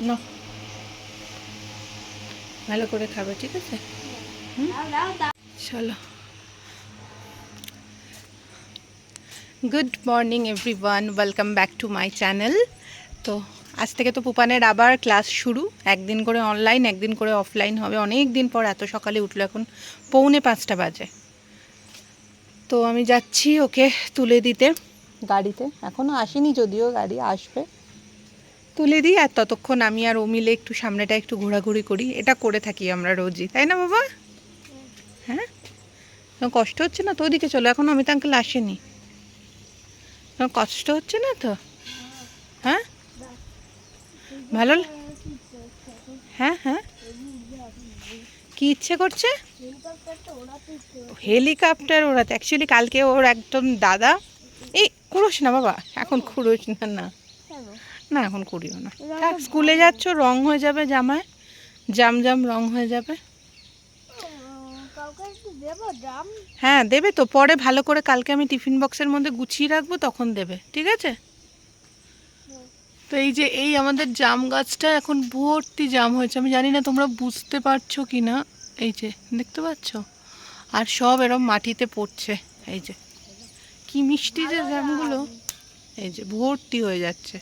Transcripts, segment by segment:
না ভালো করে খাবে, ঠিক আছে? চলো। Good morning everyone, welcome back to my channel. তো আজ থেকে তো পুপানের আবার ক্লাস শুরু, একদিন করে অনলাইন একদিন করে অফলাইন হবে। অনেক দিন পর এত সকালে উঠলো, এখন 4:45 বাজে। তো আমি যাচ্ছি ওকে তুলে দিতে গাড়িতে, এখনও আসেনি যদিও, গাড়ি আসবে, তুলে দিই। আর ততক্ষণ আমি আর ও মিলে একটু সামনেটা একটু ঘোরাঘুরি করি। এটা করে থাকি আমরা রোজই, তাই না বাবা? হ্যাঁ, কষ্ট হচ্ছে না তো? ওদিকে চলো, এখন অমিত আঙ্কেল আসেনি, কষ্ট হচ্ছে না তো? হ্যাঁ ভালো। হ্যাঁ হ্যাঁ, কি ইচ্ছে করছে? হেলিকপ্টার ওড়াতে? অ্যাকচুয়ালি কালকে ওর একদম দাদা, এই কুড়োস না বাবা, এখন কুড়োস না, না না এখন করিও না। স্কুলে যাচ্ছ, রং হয়ে যাবে জামায়, জাম জাম রং হয়ে যাবে। হ্যাঁ দেবে তো, পরে ভালো করে কালকে আমি টিফিন বক্সের মধ্যে গুছিয়ে রাখবো, তখন দেবে, ঠিক আছে? তো এই যে এই আমাদের জাম গাছটা এখন ভর্তি জাম হয়েছে, আমি জানি না তোমরা বুঝতে পারছো কি না। এই যে দেখতে পাচ্ছ, আর সব এরম মাটিতে পড়ছে। এই যে কি মিষ্টি যে জামগুলো, এই যে ভর্তি হয়ে যাচ্ছে।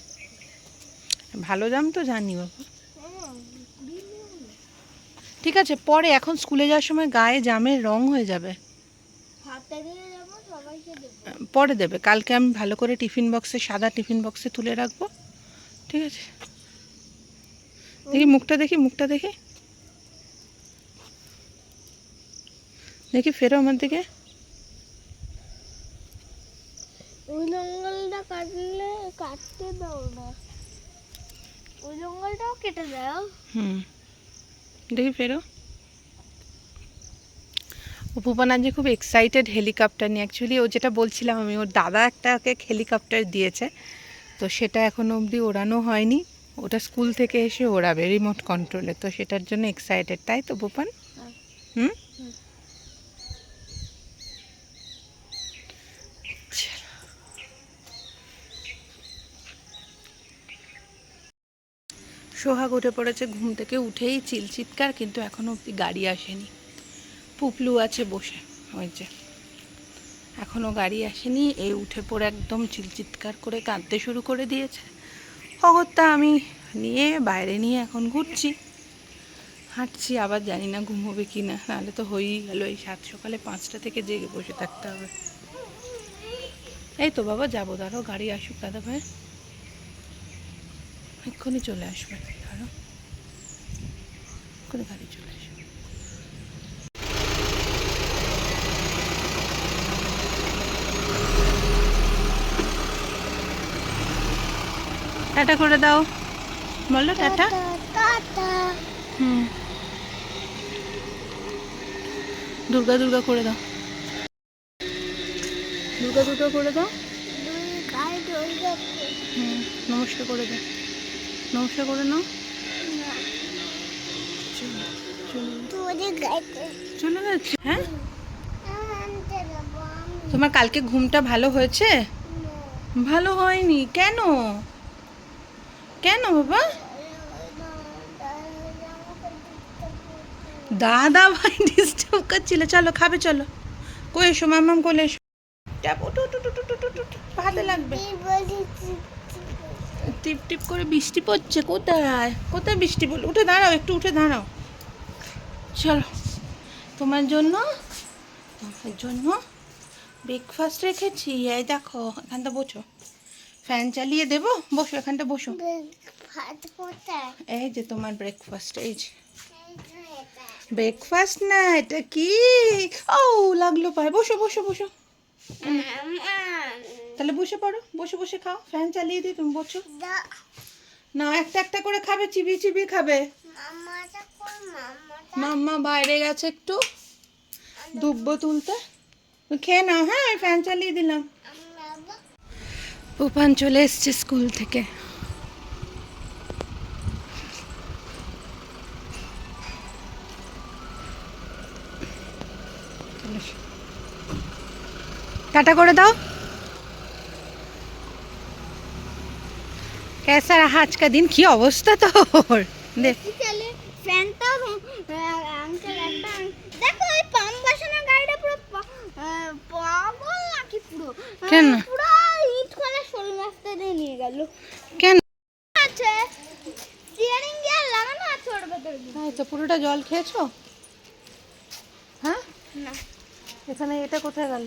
ভালো জাম তো জানি বাবা, ঠিক আছে। পরে এখন স্কুলে যাওয়ার সময় গায়ে জামের রং হয়ে যাবে, পরে দেবে। কালকে আমি ভালো করে টিফিন বক্সে, সাদা টিফিন বক্সে তুলে রাখবো, ঠিক আছে? দেখি মুখটা, দেখি মুখটা, দেখি দেখি, ফেরো আমার দিকে। ওই জঙ্গলটা কাটতে দাও না, ওই জঙ্গলটাও কেটে দাও। দেখি ফেরো। পুপান আজ খুব এক্সাইটেড হেলিকপ্টার নিয়ে। অ্যাকচুয়ালি ও যেটা বলছিলাম আমি, ওর দাদা একটা ওকে হেলিকপ্টার দিয়েছে, তো সেটা এখনও অবধি ওড়ানো হয়নি। ওটা স্কুল থেকে এসে ওড়াবে রিমোট কন্ট্রোলে, তো সেটার জন্য এক্সাইটেড, তাই তো পুপান? হুম, সোহাগ উঠে পড়েছে ঘুম থেকে, উঠেই চিলচিৎকার, কিন্তু এখনও অবধি গাড়ি আসেনি। পুপলু আছে বসে, ওই যে এখনও গাড়ি আসেনি। এই উঠে পড়ে একদম চিলচিৎকার করে কাঁদতে শুরু করে দিয়েছে। অগত্যা আমি নিয়ে বাইরে নিয়ে এখন ঘুরছি, হাঁটছি। আবার জানি না ঘুমোবে কি না, নাহলে তো হয়েই গেল, এই সাত সকালে 5টা থেকে জেগে বসে থাকতে হবে। এই তো বাবা যাবো, দাঁড়াও গাড়ি আসুক দাদা ভাই, এক্ষুনি চলে আসবে, ধরো এক্ষুনি গাড়ি চলে আসবে। টাটা করে দাও, বললো টাটা। হুম, দুর্গা দুর্গা করে দাও, দুর্গা দুর্গা করে দাও। হুম, নমস্কার করে দাও, নমস্কার করে নাও। চলে যাচ্ছে? হ্যাঁ, তোমার কালকে ঘুমটা ভালো হয়েছে? ভালো হয়নি কেন? কেন বাবা? দাদা ভাই ডিস্টার্ব করছিল। চলো খাবে, চলো কই এসো, মাম্মাম কোলে এসো। ভালো লাগবে। টিপ টিপ করে বৃষ্টি পড়ছে। কোথায় কোথায় বৃষ্টি পড়লো? উঠে দাঁড়াও, একটু উঠে দাঁড়াও। চলো তোমার জন্য, তোমার জন্য ব্রেকফাস্ট রেখেছি, এই দেখো, এখানটা বোঝো, ফ্যান চালিয়ে দেবো, বসো এখানটা বসো। ভাত কোথায়? এই যে তোমার ব্রেকফাস্ট, এই যে ব্রেকফাস্ট না, এটা কি? ও লাগলো পায়ে, বসো বসো বসো। তাহলে বসে পড়ো, বসে বসে খাও, ফ্যান চালিয়ে দিই, তুমি বসো। না, একটা একটা করে খাবে, চিবিয়ে চিবিয়ে খাবে। মাম্মা বাইরে গেছে একটু দুব্বো তুলতে, খেয়ে নাও। হ্যাঁ, আমি ফ্যান চালিয়ে দিলাম। পুপান চলে এসছে স্কুল থেকে। টাটা করে দাও। कैसा रहा आज का दिन? কি অবস্থা তোর? দেখ চলে ফ্যানটা আঙ্কেল একটা দেখো এই পাম্প বসানোর গাড়িটা পুরো পাগল নাকি পুরো? কেন? পুরো ইট করে শোল রাস্তা দিয়ে নিয়ে গেল। কেন? আছে স্টিয়ারিং গিয়ার লাগানো আছে ওর ভেতরে। তাই তো, পুরোটা জল খেয়েছো? হ্যাঁ, না এখানে এটা কোথায় গেল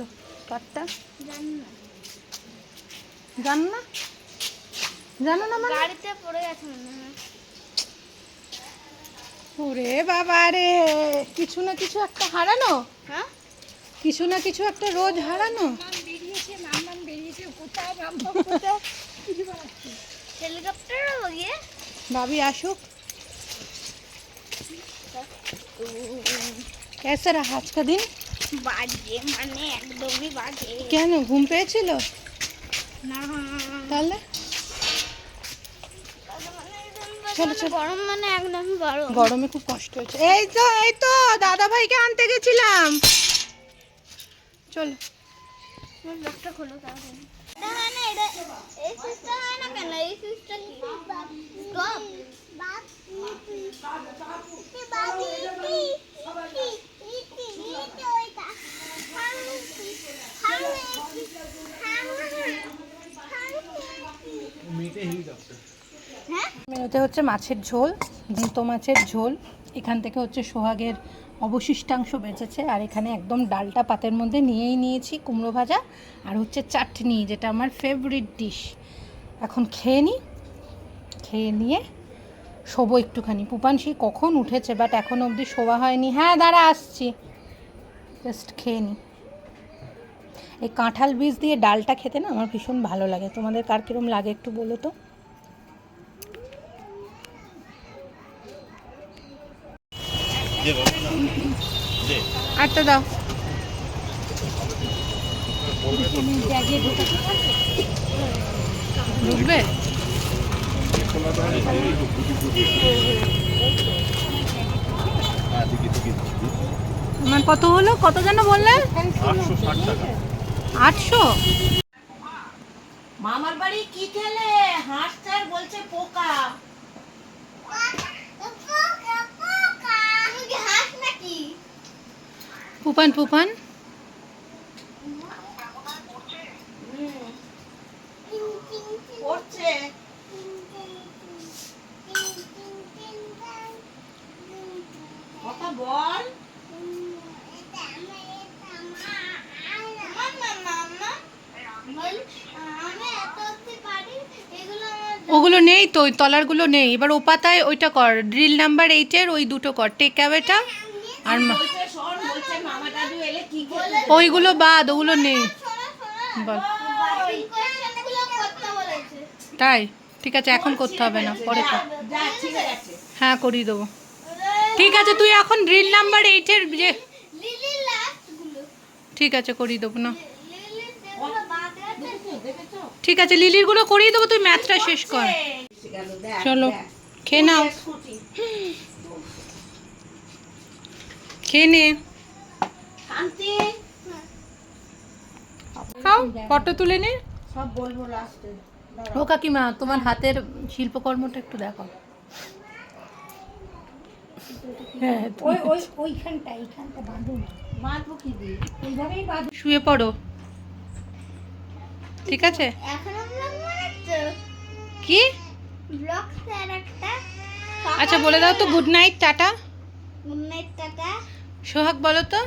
কাঠটা? জানি না, জানো না? জানো না মানে? গাড়িতে পড়ে গেছে মনে হয়। ওরে বাবা রে, কিছু না কিছু একটা হারানো, হ্যাঁ কিছু না কিছু একটা রোজ হারানো। বেরিয়েছে কোথায় নামবো কোথায় হেলিকপ্টারও গিয়ে ভাবি আসুক। कैसा रहा आज का दिन? বাজে মানে একদমই বাজে। কেন, ঘুম পেয়েছিল? না তাহলে চলো, চলো। গরম মানে একদমই গরম। গরমে খুব কষ্ট হয়েছে। এই তো দাদা ভাইকে আনতে গেছিলাম। চলো। লকটা খোলো তাড়াতাড়ি। এটা হয় না, এটা এই সুইচটা হয় না কেন? এই সুইচটা কি? স্টপ। মেনুতে হচ্ছে মাছের ঝোল, দুটো মাছের ঝোল। এখান থেকে হচ্ছে সোহাগের অবশিষ্টাংশ বেঁচেছে, আর এখানে একদম ডালটা পাতের মধ্যে নিয়েই নিয়েছি, কুমড়ো ভাজা আর হচ্ছে চাটনি, যেটা আমার ফেভারিট ডিশ। এখন খেয়ে নিই, খেয়ে নিয়ে শোবো একটুখানি। পুপান সেই কখন উঠেছে, বাট এখনও অবধি শোয়া হয়নি। হ্যাঁ দাঁড়া, আসছি, জাস্ট খেয়ে নিই। এই কাঁঠাল বীজ দিয়ে ডালটা খেতে না আমার ভীষণ ভালো লাগে। তোমাদের কার কিরম লাগে একটু বলো তো। আটটা দাও। ঢুকবে? আমার কত হলো, কত যেন বললে? 800। মামার বাড়ি কি খেলে? হাঁস চার বলছে পোকা। পুপান পুপান পড়ছে। কথা বল। ওগুলো নেই তো, ওই তলারগুলো নেই। এবার ও পাতায় ওইটা কর, ড্রিল নাম্বার 8-এর ওই দুটো কর, টেক অ্যাওয়েটা আর বলছে শোন, বলছে মামা দাদু এলে কি খেতে? ওইগুলো বাদ, ওগুলো নেই। বল। তাই ঠিক আছে, এখন করতে হবে না, পরে কর। যা, ঠিক আছে। হ্যাঁ, করিয়ে দেবো। ঠিক আছে, তুই এখন ড্রিল নাম্বার 8-এর যে, ঠিক আছে করিয়ে দেবো না। দেখেছো? ঠিক আছে, লিলিরগুলো করিয়ে দেবো, তুই ম্যাথটা শেষ কর। চলো খেয়ে নাও, স্কুটি। খেয়ে নে, শান্তি। খাও, ফটো তুলে নে। সব বলবো লাস্টে। ও কাকিমা, তোমার হাতের শিল্পকর্মটা একটু দেখো। হ্যাঁ, ওইখানটা বাঁধুন। বাঁধবো কি দিয়ে? এইভাবেই বাঁধুন। শুয়ে পড়ো, ঠিক আছে? এখনো ব্লগ বানাচ্ছো? কি? ব্লগ স্যার একটা। আচ্ছা বলে দাও তো, good night, tata. Good night tata. সোহাগ বলো তো।